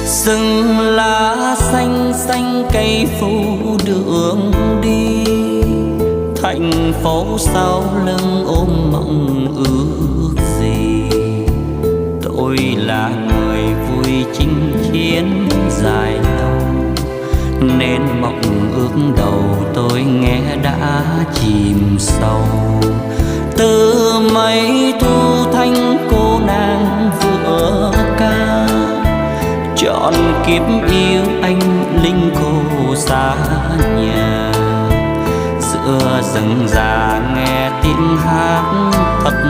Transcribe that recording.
Rừng lá xanh xanh cây phủ đường đi, thành phố sau lưng ôm mộng ước gì. Tôi là người vui chinh chiến dài lâu, nên mộng ước đầu tôi nghe đã chìm sâu. Từ mấy thu thanh cô nàng vừa ca, trọn kiếp yêu anh linh cô xa nhà. Giữa rừng già nghe tiếng hát